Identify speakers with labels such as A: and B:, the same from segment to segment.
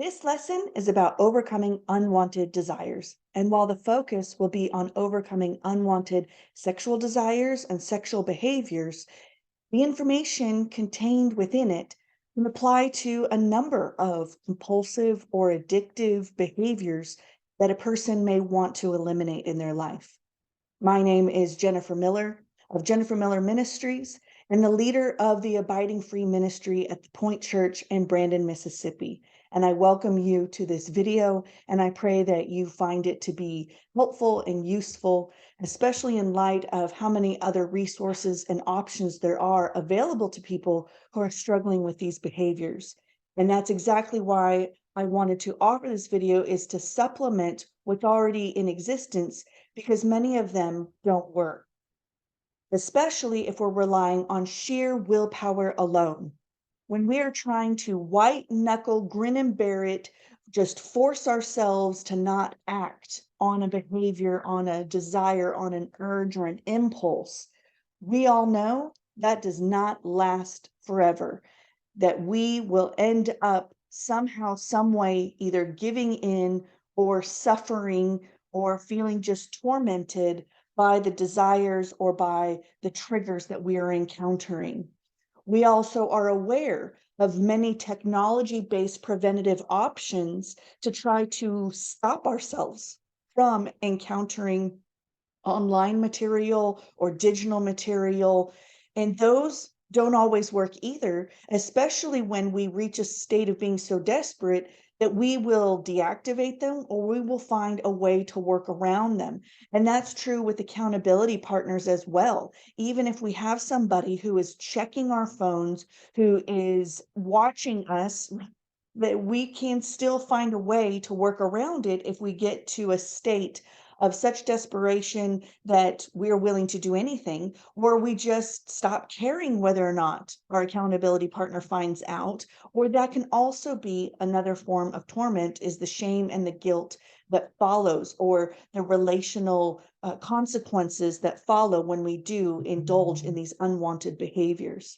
A: This lesson is about overcoming unwanted desires. And while the focus will be on overcoming unwanted sexual desires and sexual behaviors, the information contained within it can apply to a number of compulsive or addictive behaviors that a person may want to eliminate in their life. My name is Jennifer Miller of Jennifer Miller Ministries and the leader of the Abiding Free Ministry at the Pointe Church in Brandon, Mississippi. And I welcome you to this video, and I pray that you find it to be helpful and useful, especially in light of how many other resources and options there are available to people who are struggling with these behaviors. And that's exactly why I wanted to offer this video, is to supplement what's already in existence, because many of them don't work, especially if we're relying on sheer willpower alone. When we are trying to white knuckle, grin and bear it, just force ourselves to not act on a behavior, on a desire, on an urge or an impulse, we all know that does not last forever, that we will end up somehow, some way, either giving in or suffering or feeling just tormented by the desires or by the triggers that we are encountering. We also are aware of many technology-based preventative options to try to stop ourselves from encountering online material or digital material. And those don't always work either, especially when we reach a state of being so desperate that we will deactivate them or we will find a way to work around them. And that's true with accountability partners as well. Even if we have somebody who is checking our phones, who is watching us, that we can still find a way to work around it if we get to a state of such desperation that we're willing to do anything, or we just stop caring whether or not our accountability partner finds out. Or that can also be another form of torment, is the shame and the guilt that follows, or the relational consequences that follow when we do indulge in these unwanted behaviors.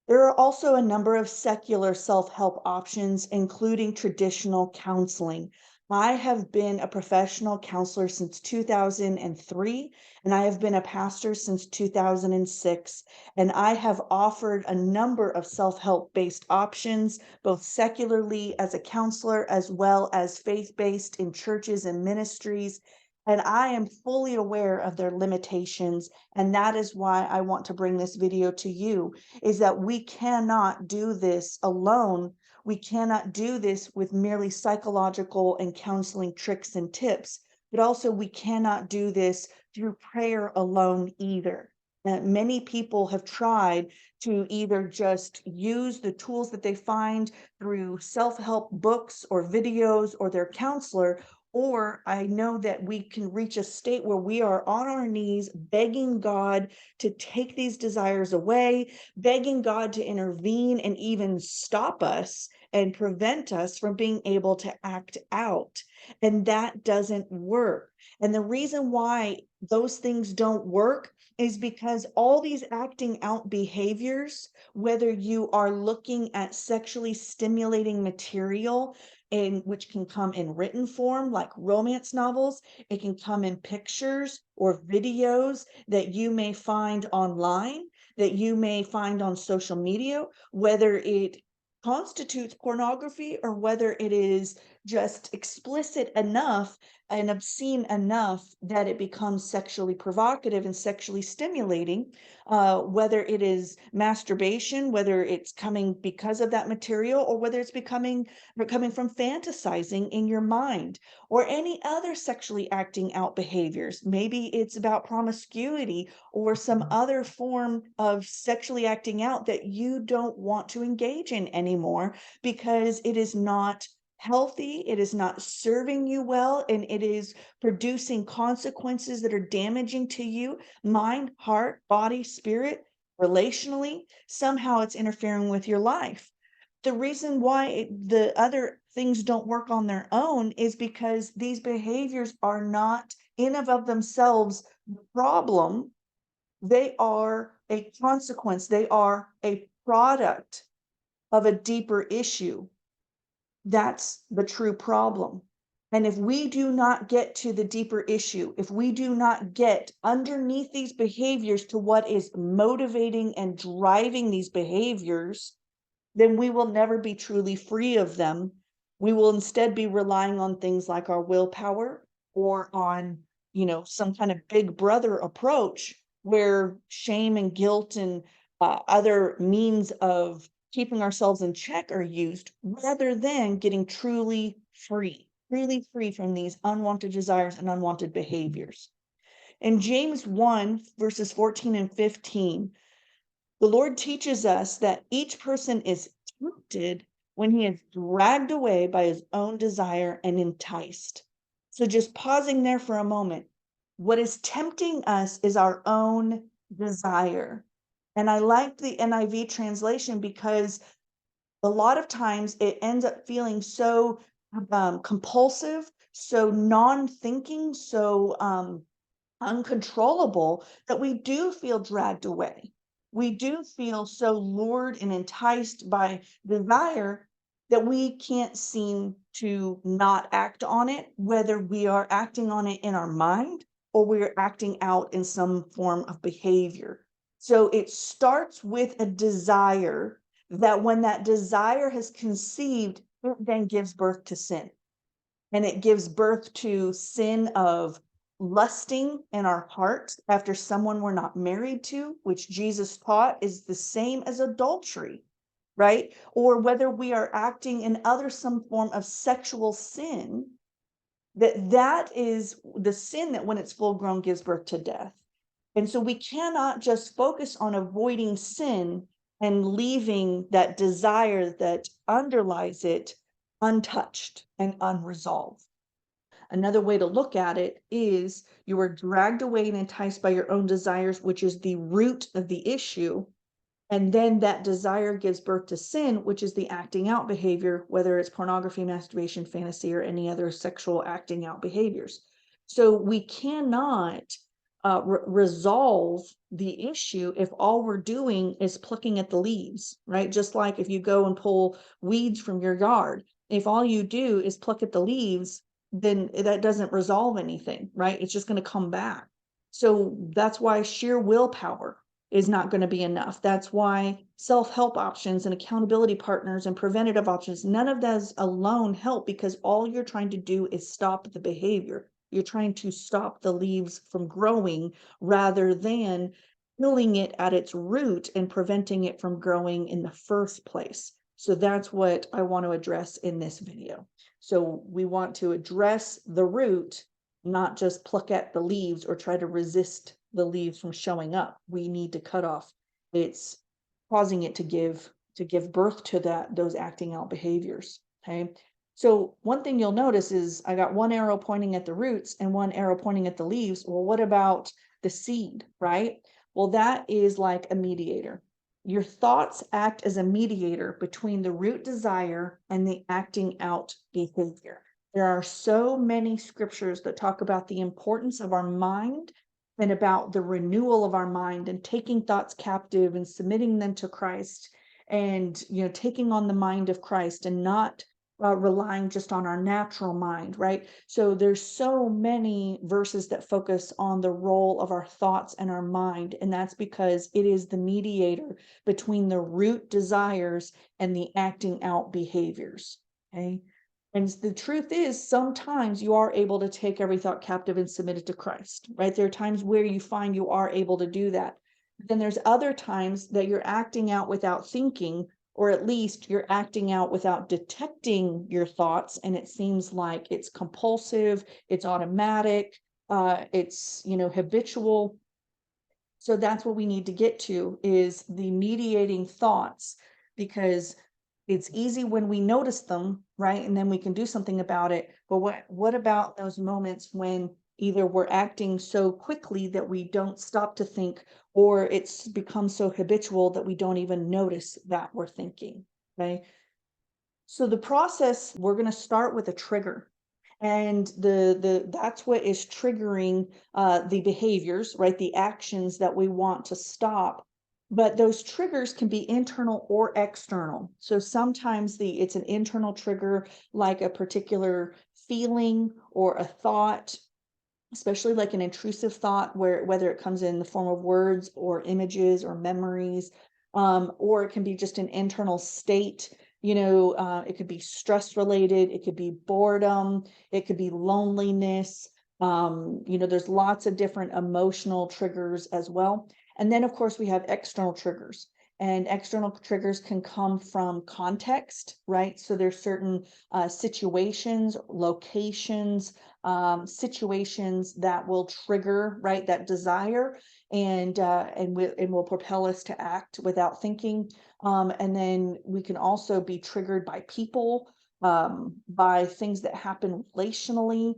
A: There are also a number of secular self-help options, including traditional counseling. I have been a professional counselor since 2003, and I have been a pastor since 2006. And I have offered a number of self-help based options, both secularly as a counselor, as well as faith-based in churches and ministries. And I am fully aware of their limitations. And that is why I want to bring this video to you, is that we cannot do this alone. We cannot do this with merely psychological and counseling tricks and tips, but also we cannot do this through prayer alone either. Many people have tried to either just use the tools that they find through self-help books or videos or their counselor, or I know that we can reach a state where we are on our knees begging God to take these desires away, begging God to intervene and even stop us and prevent us from being able to act out. And that doesn't work. And the reason why those things don't work is because all these acting out behaviors, whether you are looking at sexually stimulating material, in which can come in written form like romance novels, it can come in pictures or videos that you may find online, that you may find on social media, whether it constitutes pornography or whether it is just explicit enough and obscene enough that it becomes sexually provocative and sexually stimulating, whether it is masturbation, whether it's coming because of that material, or whether it's coming from fantasizing in your mind, or any other sexually acting out behaviors. Maybe it's about promiscuity or some other form of sexually acting out that you don't want to engage in anymore because it is not healthy, it is not serving you well, and it is producing consequences that are damaging to you, mind, heart, body, spirit, relationally. Somehow it's interfering with your life. The reason why the other things don't work on their own is because these behaviors are not in of themselves the problem. They are a consequence. They are a product of a deeper issue. That's the true problem. And if we do not get to the deeper issue, if we do not get underneath these behaviors to what is motivating and driving these behaviors, then we will never be truly free of them. We will instead be relying on things like our willpower or on, some kind of big brother approach where shame and guilt and other means of keeping ourselves in check are used rather than getting truly free from these unwanted desires and unwanted behaviors. In James 1, verses 14 and 15, the Lord teaches us that each person is tempted when he is dragged away by his own desire and enticed. So, just pausing there for a moment, what is tempting us is our own desire. And I like the NIV translation because a lot of times it ends up feeling so compulsive, so non thinking, so uncontrollable that we do feel dragged away. We do feel so lured and enticed by desire that we can't seem to not act on it, whether we are acting on it in our mind or we're acting out in some form of behavior. So it starts with a desire that when that desire has conceived, it then gives birth to sin. And it gives birth to sin of lusting in our heart after someone we're not married to, which Jesus taught is the same as adultery, right? Or whether we are acting in other some form of sexual sin, that is the sin that when it's full grown gives birth to death. And so we cannot just focus on avoiding sin and leaving that desire that underlies it untouched and unresolved. Another way to look at it is you are dragged away and enticed by your own desires, which is the root of the issue. And then that desire gives birth to sin, which is the acting out behavior, whether it's pornography, masturbation, fantasy, or any other sexual acting out behaviors. So we cannot resolve the issue if all we're doing is plucking at the leaves, right? Just like if you go and pull weeds from your yard, if all you do is pluck at the leaves, then that doesn't resolve anything, right? It's just going to come back. So that's why sheer willpower is not going to be enough. That's why self-help options and accountability partners and preventative options, none of those alone help because all you're trying to do is stop the behavior. You're trying to stop the leaves from growing rather than killing it at its root and preventing it from growing in the first place. So that's what I want to address in this video. So we want to address the root, not just pluck at the leaves or try to resist the leaves from showing up. We need to cut off. It's causing it to give birth to those acting out behaviors. Okay. So one thing you'll notice is I got one arrow pointing at the roots and one arrow pointing at the leaves. Well, what about the seed, right? Well, that is like a mediator. Your thoughts act as a mediator between the root desire and the acting out behavior. There are so many scriptures that talk about the importance of our mind and about the renewal of our mind and taking thoughts captive and submitting them to Christ and taking on the mind of Christ and not relying just on our natural mind, right? So there's so many verses that focus on the role of our thoughts and our mind, and that's because it is the mediator between the root desires and the acting out behaviors, okay? And the truth is, sometimes you are able to take every thought captive and submit it to Christ, right? There are times where you find you are able to do that. Then there's other times that you're acting out without thinking, or at least you're acting out without detecting your thoughts. And it seems like it's compulsive, it's automatic, it's, habitual. So that's what we need to get to is the mediating thoughts, because it's easy when we notice them, right? And then we can do something about it. But what about those moments when either we're acting so quickly that we don't stop to think, or it's become so habitual that we don't even notice that we're thinking, okay? So the process, we're going to start with a trigger. And that's what is triggering the behaviors, right? The actions that we want to stop. but those triggers can be internal or external. So sometimes it's an internal trigger, like a particular feeling or a thought, especially like an intrusive thought, where whether it comes in the form of words or images or memories, or it can be just an internal state. It could be stress related, it could be boredom, it could be loneliness. There's lots of different emotional triggers as well. And then, of course, we have external triggers. And external triggers can come from context, right? So there's certain situations, locations, situations that will trigger, right, that desire, and will propel us to act without thinking. And then we can also be triggered by people, by things that happen relationally.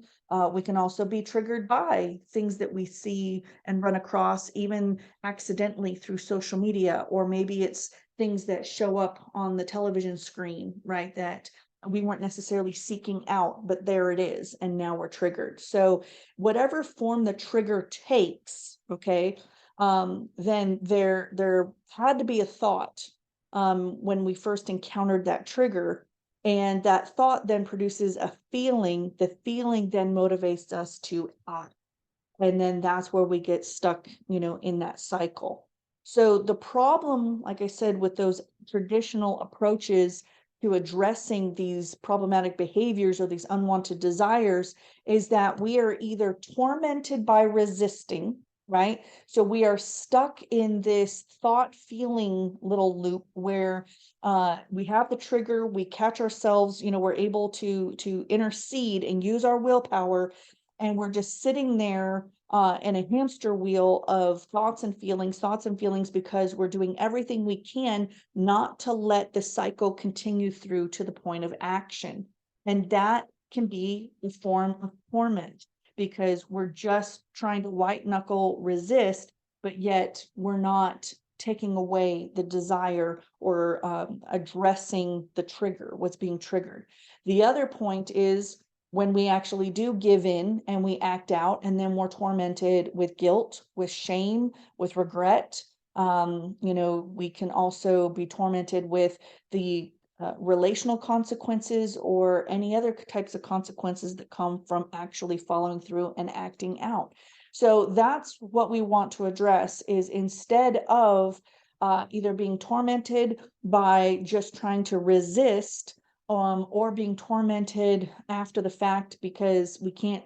A: We can also be triggered by things that we see and run across, even accidentally through social media, or maybe it's things that show up on the television screen, right? That we weren't necessarily seeking out, but there it is, and now we're triggered. So whatever form the trigger takes, okay, then there had to be a thought when we first encountered that trigger, and that thought then produces a feeling. The feeling then motivates us to act. And then that's where we get stuck, in that cycle. So the problem, like I said, with those traditional approaches to addressing these problematic behaviors or these unwanted desires is that we are either tormented by resisting, right? So we are stuck in this thought feeling little loop where we have the trigger, we catch ourselves, we're able to intercede and use our willpower, and we're just sitting there in a hamster wheel of thoughts and feelings, because we're doing everything we can not to let the cycle continue through to the point of action. And that can be a form of torment, because we're just trying to white knuckle resist, but yet we're not taking away the desire or addressing the trigger, what's being triggered. The other point is when we actually do give in and we act out, and then we're tormented with guilt, with shame, with regret. We can also be tormented with the relational consequences or any other types of consequences that come from actually following through and acting out. So that's what we want to address, is instead of either being tormented by just trying to resist, or being tormented after the fact because we can't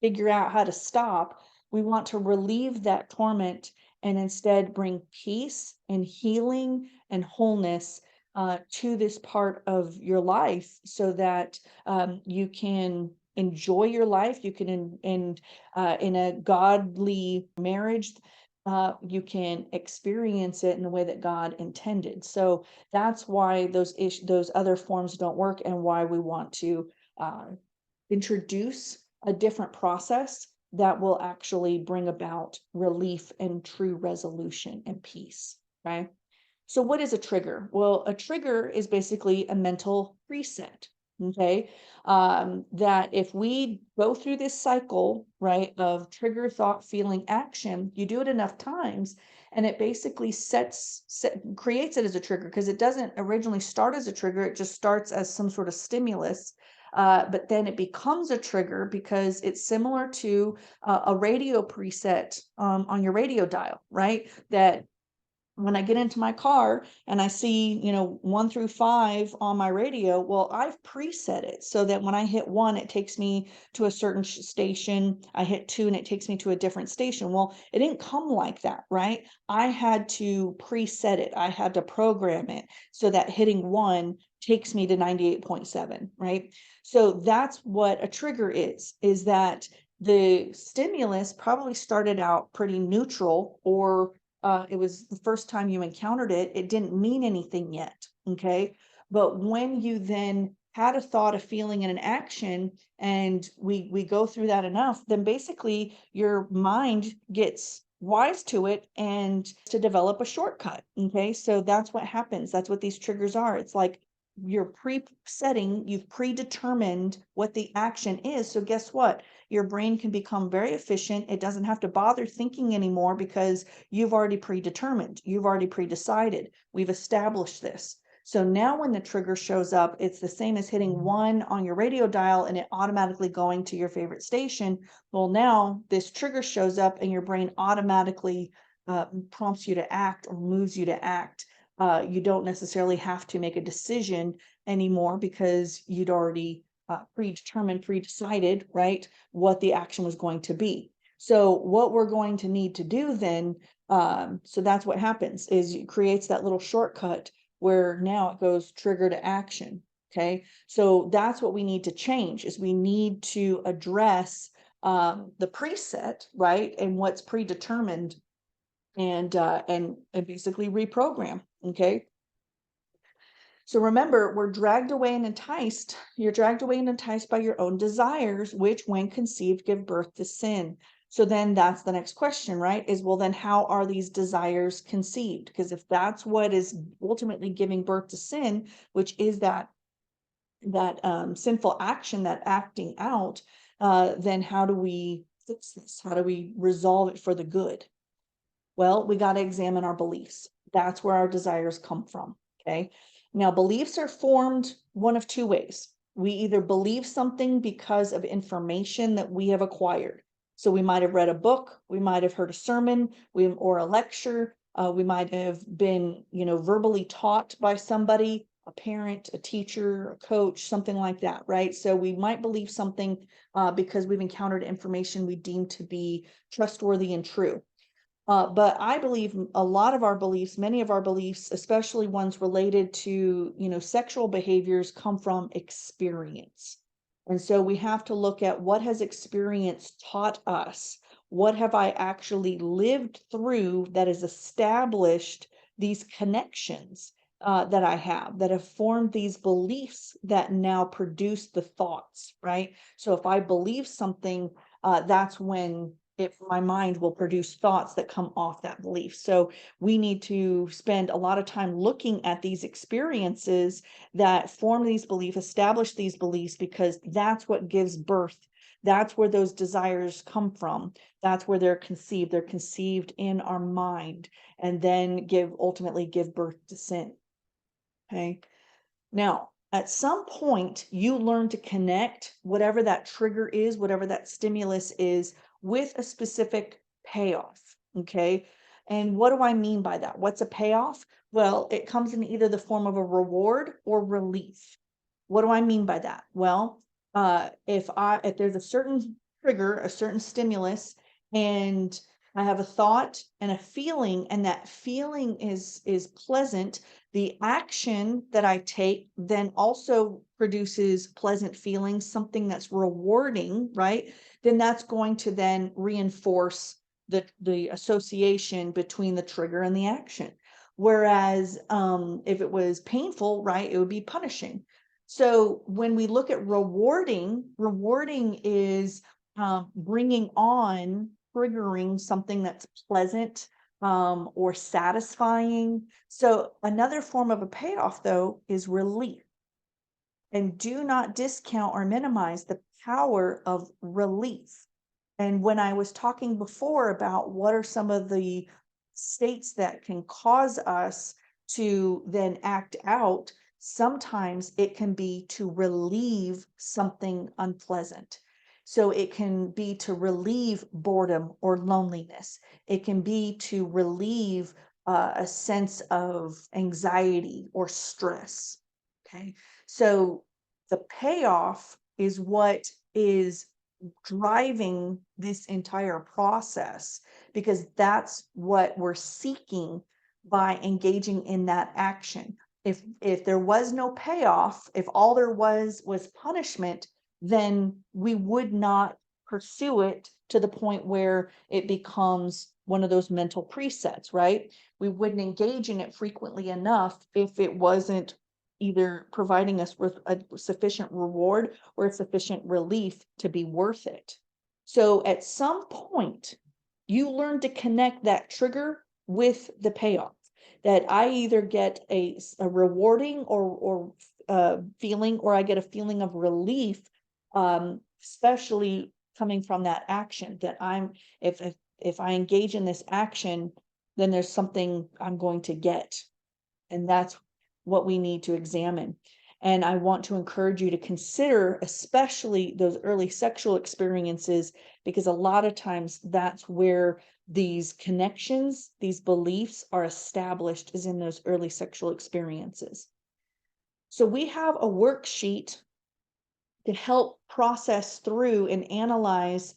A: figure out how to stop, we want to relieve that torment and instead bring peace and healing and wholeness to this part of your life, so that you can enjoy your life. You can, in a godly marriage, you can experience it in the way that God intended. So that's why those other forms don't work, and why we want to introduce a different process that will actually bring about relief and true resolution and peace. Okay. So what is a trigger? Well, a trigger is basically a mental reset. Okay. That if we go through this cycle, right, of trigger, thought, feeling, action, you do it enough times, and it basically creates it as a trigger, because it doesn't originally start as a trigger. It just starts as some sort of stimulus. But then it becomes a trigger because it's similar to a radio preset on your radio dial, right? That when I get into my car and I see, 1 through 5 on my radio, well, I've preset it so that when I hit 1, it takes me to a certain station. I hit 2 and it takes me to a different station. Well, it didn't come like that, right? I had to preset it. I had to program it so that hitting 1 takes me to 98.7, right? So that's what a trigger is that the stimulus probably started out pretty neutral, or it was the first time you encountered it, it didn't mean anything yet. Okay. But when you then had a thought, a feeling, and an action, and we go through that enough, then basically your mind gets wise to it and to develop a shortcut. Okay. So that's what happens. That's what these triggers are. It's like you're presetting, you've predetermined what the action is. So guess what? Your brain can become very efficient. It doesn't have to bother thinking anymore because you've already predetermined, you've already predecided. We've established this. So now when the trigger shows up, it's the same as hitting 1 on your radio dial and it automatically going to your favorite station. Well, now this trigger shows up and your brain automatically prompts you to act or moves you to act. You don't necessarily have to make a decision anymore because you'd already predetermined, predecided, right, what the action was going to be. So what we're going to need to do then, so that's what happens, is it creates that little shortcut where now it goes trigger to action. Okay, so that's what we need to change, is we need to address the preset, right, and what's predetermined, and basically reprogram. Okay, so remember, we're dragged away and enticed. You're dragged away and enticed by your own desires, which when conceived give birth to sin. So then that's the next question, right? Is, well, then how are these desires conceived? Because if that's what is ultimately giving birth to sin, which is that sinful action, that acting out, then how do we fix this? How do we resolve it for the good? Well, we got to examine our beliefs. That's where our desires come from. Okay. Now, beliefs are formed one of two ways. We either believe something because of information that we have acquired. So we might have read a book, we might have heard a sermon, or a lecture, we might have been, verbally taught by somebody, a parent, a teacher, a coach, something like that, right? So we might believe something because we've encountered information we deem to be trustworthy and true. But I believe a lot of our beliefs, many of our beliefs, especially ones related to, sexual behaviors, come from experience. And so we have to look at, what has experience taught us? What have I actually lived through that has established these connections that I have, that have formed these beliefs that now produce the thoughts, right? So if I believe something, that's when my mind will produce thoughts that come off that belief. So we need to spend a lot of time looking at these experiences that form these beliefs, establish these beliefs, because that's what gives birth. That's where those desires come from. That's where they're conceived. They're conceived in our mind, and then ultimately give birth to sin. Okay. Now, at some point, you learn to connect whatever that trigger is, whatever that stimulus is, with a specific payoff. Okay. And what do I mean by that? What's a payoff? Well, it comes in either the form of a reward or relief. What do I mean by that? Well, if there's a certain trigger, a certain stimulus, and I have a thought and a feeling, and that feeling is pleasant, the action that I take then also produces pleasant feelings, something that's rewarding, right? Then that's going to then reinforce the association between the trigger and the action. Whereas if it was painful, right, it would be punishing. So when we look at rewarding is bringing on, triggering something that's pleasant or satisfying. So another form of a payoff, though, is relief. And do not discount or minimize the power of relief. And when I was talking before about what are some of the states that can cause us to then act out, sometimes it can be to relieve something unpleasant. So it can be to relieve boredom or loneliness. It can be to relieve a sense of anxiety or stress. Okay. So the payoff is what is driving this entire process, because that's what we're seeking by engaging in that action. If there was no payoff, if all there was punishment, then we would not pursue it to the point where it becomes one of those mental presets, right? We wouldn't engage in it frequently enough if it wasn't either providing us with a sufficient reward or a sufficient relief to be worth it. So at some point, you learn to connect that trigger with the payoff, that I either get a rewarding or feeling, or I get a feeling of relief, especially coming from that action that if I engage in this action, then there's something I'm going to get. And that's what we need to examine. And I want to encourage you to consider, especially those early sexual experiences, because a lot of times that's where these connections, these beliefs are established, is in those early sexual experiences. So we have a worksheet to help process through and analyze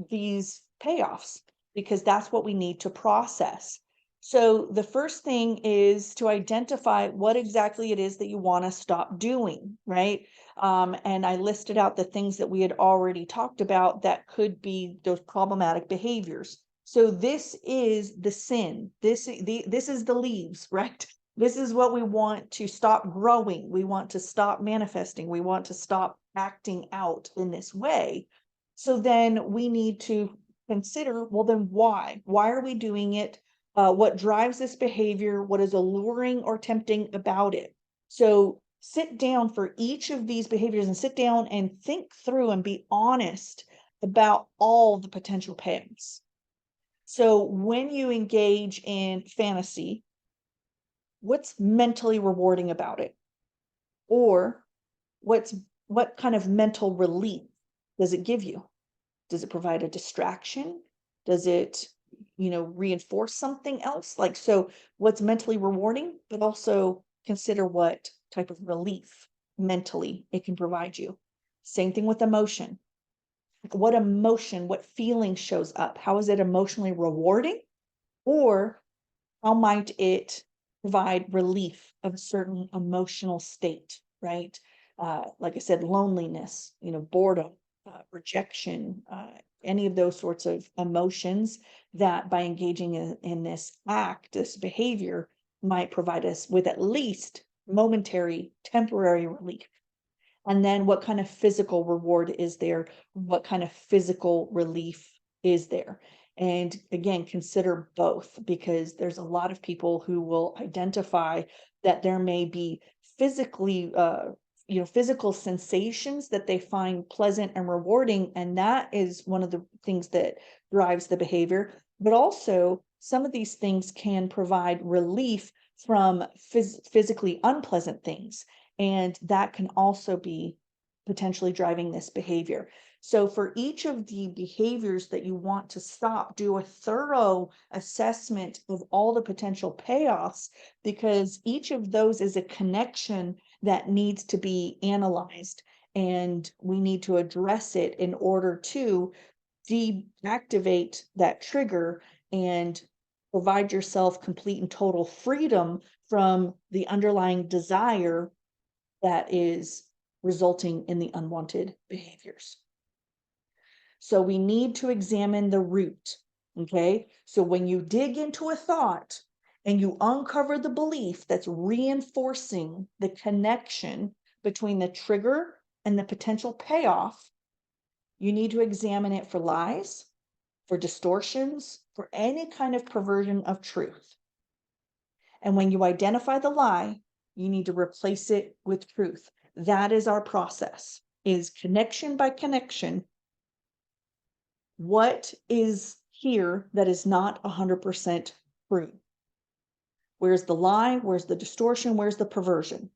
A: these payoffs, because that's what we need to process. So the first thing is to identify what exactly it is that you want to stop doing, right? And I listed out the things that we had already talked about that could be those problematic behaviors. So this is the sin. This is the leaves, right? This is what we want to stop growing. We want to stop manifesting. We want to stop acting out in this way. So then we need to consider, well, then why? Why are we doing it? What drives this behavior? What is alluring or tempting about it? So sit down for each of these behaviors and sit down and think through and be honest about all the potential payoffs. So when you engage in fantasy, what's mentally rewarding about it? Or what kind of mental relief does it give you? Does it provide a distraction? Does it, reinforce something else? Like, so what's mentally rewarding, but also consider what type of relief mentally it can provide you. Same thing with emotion. What emotion, what feeling shows up? How is it emotionally rewarding? Or how might it provide relief of a certain emotional state, right? Like I said, loneliness, boredom, rejection, any of those sorts of emotions that by engaging in this act, this behavior, might provide us with at least momentary, temporary relief. And then what kind of physical reward is there? What kind of physical relief is there? And again, consider both, because there's a lot of people who will identify that there may be physically, physical sensations that they find pleasant and rewarding. And that is one of the things that drives the behavior. But also, some of these things can provide relief from physically unpleasant things. And that can also be potentially driving this behavior. So for each of the behaviors that you want to stop, do a thorough assessment of all the potential payoffs, because each of those is a connection that needs to be analyzed, and we need to address it in order to deactivate that trigger and provide yourself complete and total freedom from the underlying desire that is resulting in the unwanted behaviors. So we need to examine the root. Okay. So when you dig into a thought and you uncover the belief that's reinforcing the connection between the trigger and the potential payoff, you need to examine it for lies, for distortions, for any kind of perversion of truth. And when you identify the lie, you need to replace it with truth. That is our process, is connection by connection. What is here that is not 100% true? Where's the lie? Where's the distortion? Where's the perversion?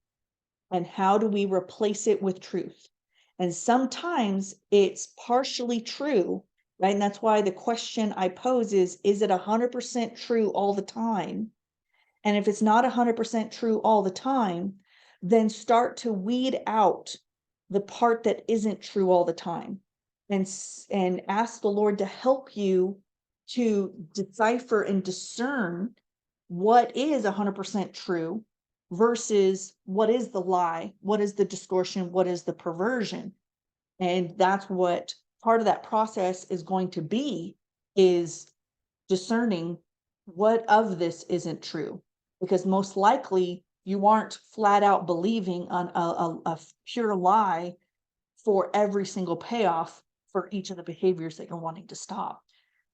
A: And how do we replace it with truth? And sometimes it's partially true, right? And that's why the question I pose is it 100% true all the time? And if it's not 100% true all the time, then start to weed out the part that isn't true all the time, and ask the Lord to help you to decipher and discern what is 100% true versus what is the lie, what is the distortion, what is the perversion. And that's what part of that process is going to be, is discerning what of this isn't true, because most likely you aren't flat out believing on a pure lie for every single payoff for each of the behaviors that you're wanting to stop.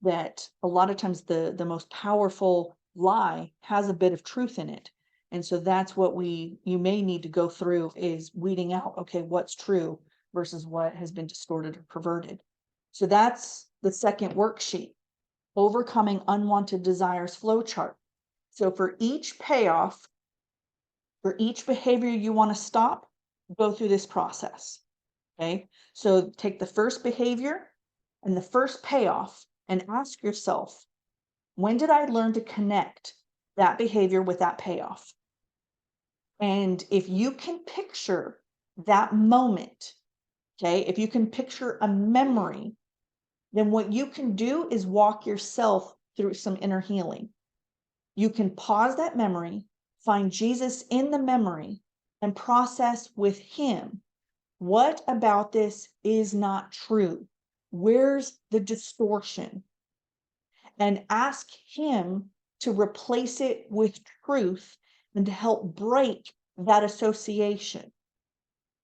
A: That a lot of times the most powerful lie has a bit of truth in it. And so that's what you may need to go through, is weeding out, okay, what's true versus what has been distorted or perverted. So that's the second worksheet, overcoming unwanted desires flowchart. So for each payoff, for each behavior you want to stop, go through this process. Okay. So take the first behavior and the first payoff and ask yourself, when did I learn to connect that behavior with that payoff? And if you can picture that moment, okay, if you can picture a memory, then what you can do is walk yourself through some inner healing. You can pause that memory, find Jesus in the memory, and process with him. What about this is not true? Where's the distortion? And ask him to replace it with truth and to help break that association.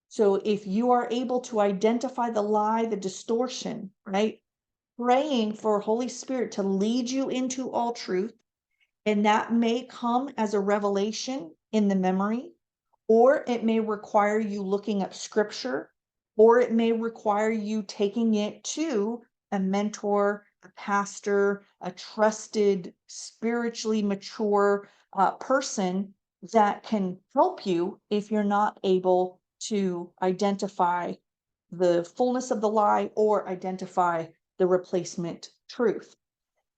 A: So if you are able to identify the lie, the distortion, right? Praying for Holy Spirit to lead you into all truth, and that may come as a revelation in the memory, or it may require you looking up scripture, or it may require you taking it to a mentor, a pastor, a trusted, spiritually mature person that can help you if you're not able to identify the fullness of the lie or identify the replacement truth.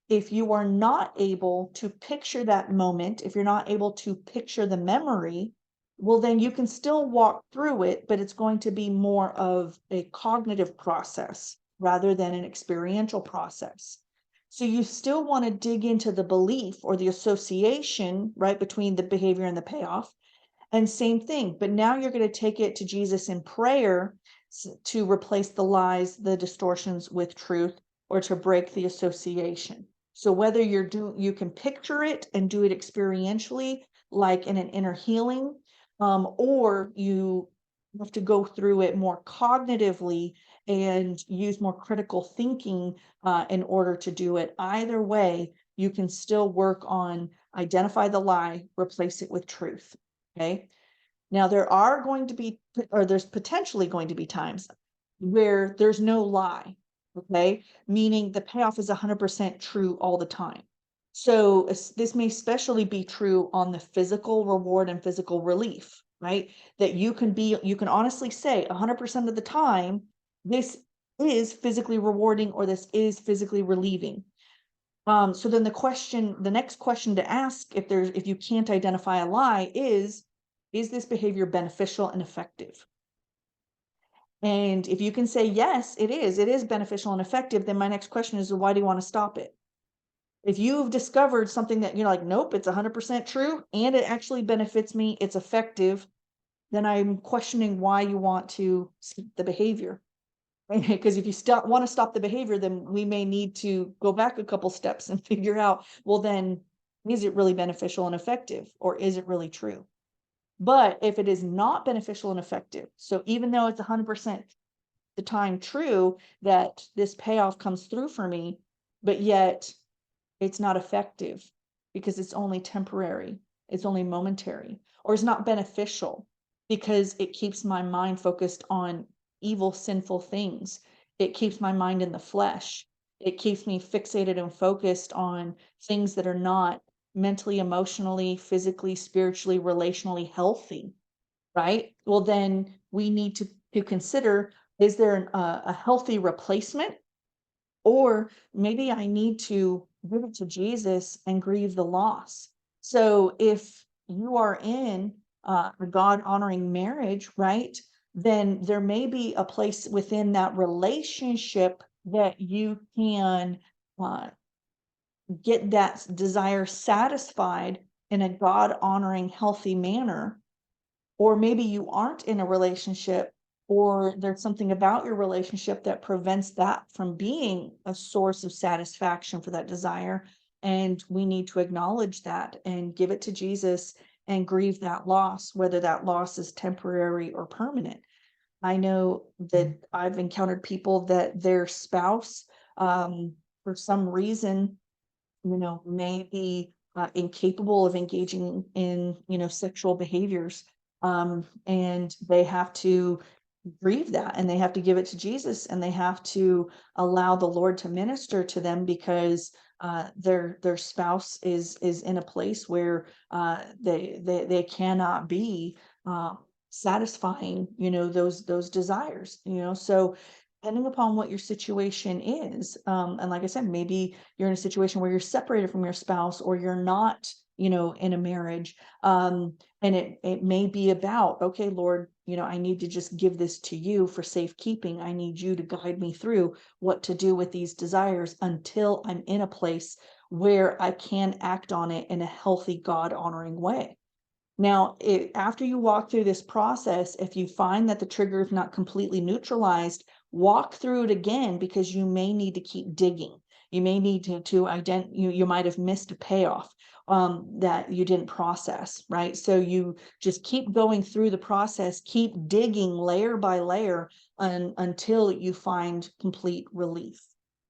A: If you are not able to picture that moment, if you're not able to picture the memory, well, then you can still walk through it, but it's going to be more of a cognitive process rather than an experiential process. So you still want to dig into the belief or the association, right, between the behavior and the payoff. And same thing, but now you're going to take it to Jesus in prayer to replace the lies, the distortions with truth, or to break the association. So whether you can picture it and do it experientially, like in an inner healing, or you have to go through it more cognitively and use more critical thinking in order to do it. Either way, you can still work on identify the lie, replace it with truth. Okay. Now there are going to be, or there's potentially going to be times where there's no lie. Okay. Meaning the payoff is 100% true all the time. So this may especially be true on the physical reward and physical relief, right? That you can honestly say 100% of the time, this is physically rewarding or this is physically relieving. So then the next question to ask if you can't identify a lie is this behavior beneficial and effective? And if you can say, yes, it is beneficial and effective, then my next question is, why do you want to stop it? If you've discovered something that you're like, nope, it's 100% true and it actually benefits me, it's effective, then I'm questioning why you want to stop the behavior. Because if you want to stop the behavior, then we may need to go back a couple steps and figure out, well, then is it really beneficial and effective, or is it really true? But if it is not beneficial and effective, so even though it's 100% the time true that this payoff comes through for me, but yet it's not effective because it's only temporary, it's only momentary, or it's not beneficial because it keeps my mind focused on evil, sinful things. It keeps my mind in the flesh. It keeps me fixated and focused on things that are not mentally, emotionally, physically, spiritually, relationally healthy, right? Well, then we need to consider, is there a healthy replacement? Or maybe I need to give it to Jesus and grieve the loss. So if you are in a God honoring marriage, right, then there may be a place within that relationship that you can uh, get that desire satisfied in a God honoring, healthy manner. Or maybe you aren't in a relationship, or there's something about your relationship that prevents that from being a source of satisfaction for that desire. And we need to acknowledge that and give it to Jesus and grieve that loss, whether that loss is temporary or permanent. I know that I've encountered people that their spouse, for some reason, maybe incapable of engaging in, sexual behaviors. And they have to grieve that, and they have to give it to Jesus, and they have to allow the Lord to minister to them, because their spouse is in a place where they cannot be uh, satisfying, those desires, so depending upon what your situation is, and like I said, maybe you're in a situation where you're separated from your spouse, or you're not, in a marriage, and it may be about, okay, Lord, I need to just give this to you for safekeeping. I need you to guide me through what to do with these desires until I'm in a place where I can act on it in a healthy, God honoring way. Now, after you walk through this process, if you find that the trigger is not completely neutralized, walk through it again, because you may need to keep digging. You may need to you might have missed a payoff that you didn't process, right? So you just keep going through the process, keep digging layer by layer until you find complete relief.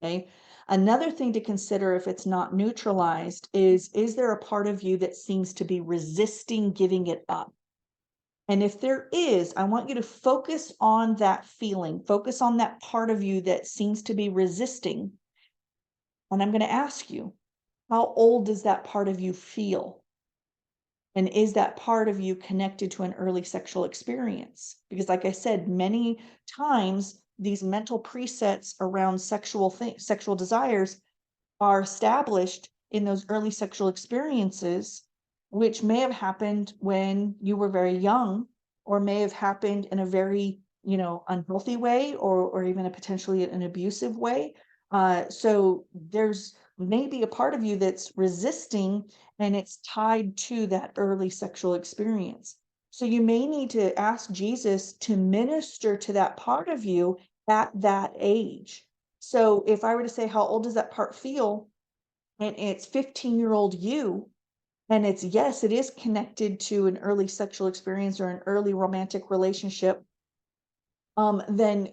A: Okay. Another thing to consider, if it's not neutralized, is there a part of you that seems to be resisting giving it up? And if there is, I want you to focus on that feeling, focus on that part of you that seems to be resisting. And I'm going to ask you, how old does that part of you feel? And is that part of you connected to an early sexual experience? Because, like I said, many times these mental presets around sexual desires are established in those early sexual experiences, which may have happened when you were very young, or may have happened in a very, unhealthy way, or even a potentially an abusive way. So there's maybe a part of you that's resisting, and it's tied to that early sexual experience. So you may need to ask Jesus to minister to that part of you at that age. So if I were to say, how old does that part feel? And it's 15-year-old you, and it's, yes, it is connected to an early sexual experience or an early romantic relationship, then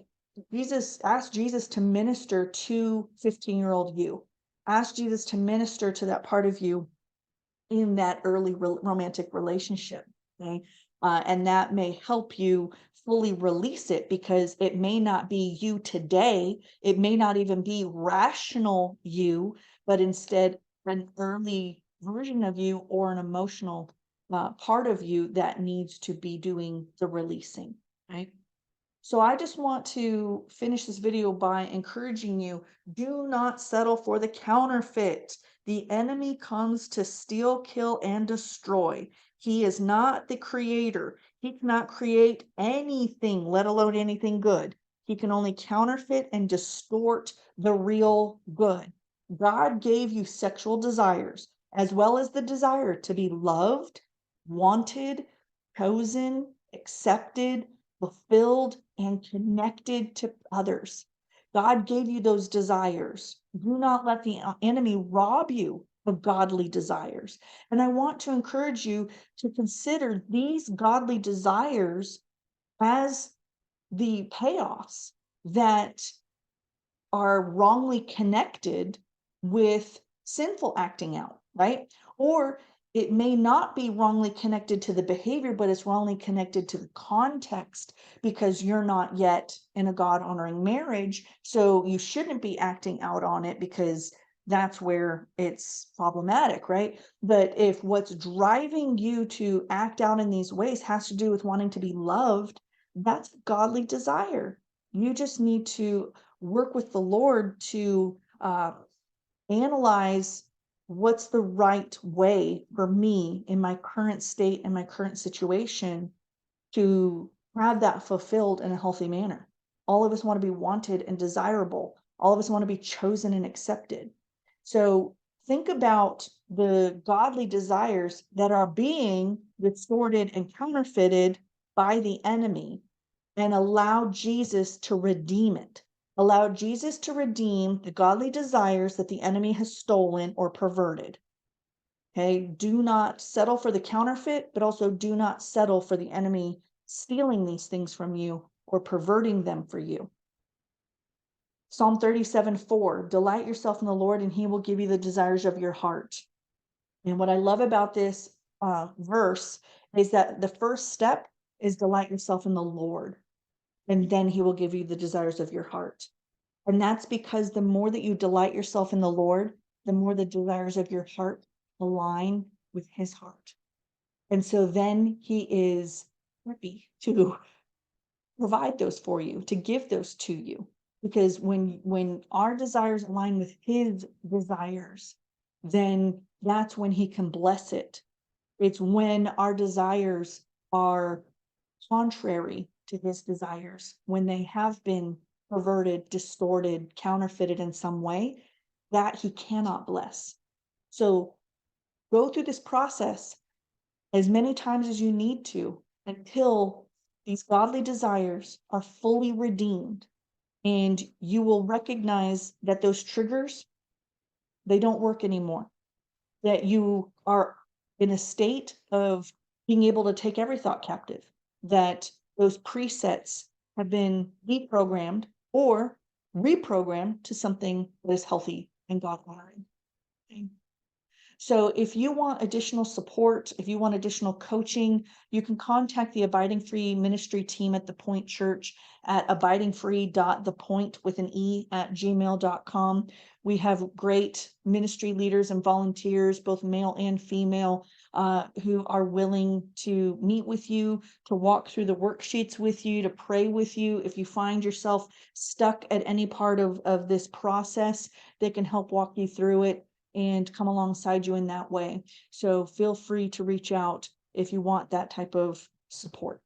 A: ask Jesus to minister to 15-year-old you. Ask Jesus to minister to that part of you in that early romantic relationship. Okay. And that may help you fully release it, because it may not be you today. It may not even be rational you, but instead an early version of you, or an emotional part of you that needs to be doing the releasing. Right. So I just want to finish this video by encouraging you, do not settle for the counterfeit. The enemy comes to steal, kill, and destroy. He is not the creator. He cannot create anything, let alone anything good. He can only counterfeit and distort the real good. God gave you sexual desires, as well as the desire to be loved, wanted, chosen, accepted, fulfilled, and connected to others. God gave you those desires. Do not let the enemy rob you of godly desires. And I want to encourage you to consider these godly desires as the payoffs that are wrongly connected with sinful acting out, right? Or it may not be wrongly connected to the behavior, but it's wrongly connected to the context, because you're not yet in a God honoring marriage. So you shouldn't be acting out on it, because that's where it's problematic, right? But if what's driving you to act out in these ways has to do with wanting to be loved, that's godly desire. You just need to work with the Lord to analyze what's the right way for me in my current state and my current situation to have that fulfilled in a healthy manner. All of us want to be wanted and desirable. All of us want to be chosen and accepted. So think about the godly desires that are being distorted and counterfeited by the enemy, and allow Jesus to redeem it. Allow Jesus to redeem the godly desires that the enemy has stolen or perverted. Okay, do not settle for the counterfeit, but also do not settle for the enemy stealing these things from you or perverting them for you. Psalm 37:4, delight yourself in the Lord, and he will give you the desires of your heart. And what I love about this verse is that the first step is delight yourself in the Lord, and then he will give you the desires of your heart. And that's because the more that you delight yourself in the Lord, the more the desires of your heart align with his heart. And so then he is happy to provide those for you, to give those to you. Because when our desires align with his desires, then that's when he can bless it. It's when our desires are contrary to his desires, when they have been perverted, distorted, counterfeited in some way, that he cannot bless. So go through this process as many times as you need to until these godly desires are fully redeemed, and you will recognize that those triggers, they don't work anymore, that you are in a state of being able to take every thought captive, that those presets have been deprogrammed or reprogrammed to something that is healthy and God honoring. So if you want additional support, if you want additional coaching, you can contact the Abiding Free ministry team at the Pointe Church at abidingfree.thepoint with an E at gmail.com. We have great ministry leaders and volunteers, both male and female, who are willing to meet with you, to walk through the worksheets with you, to pray with you. If you find yourself stuck at any part of this process, they can help walk you through it and come alongside you in that way. So feel free to reach out if you want that type of support.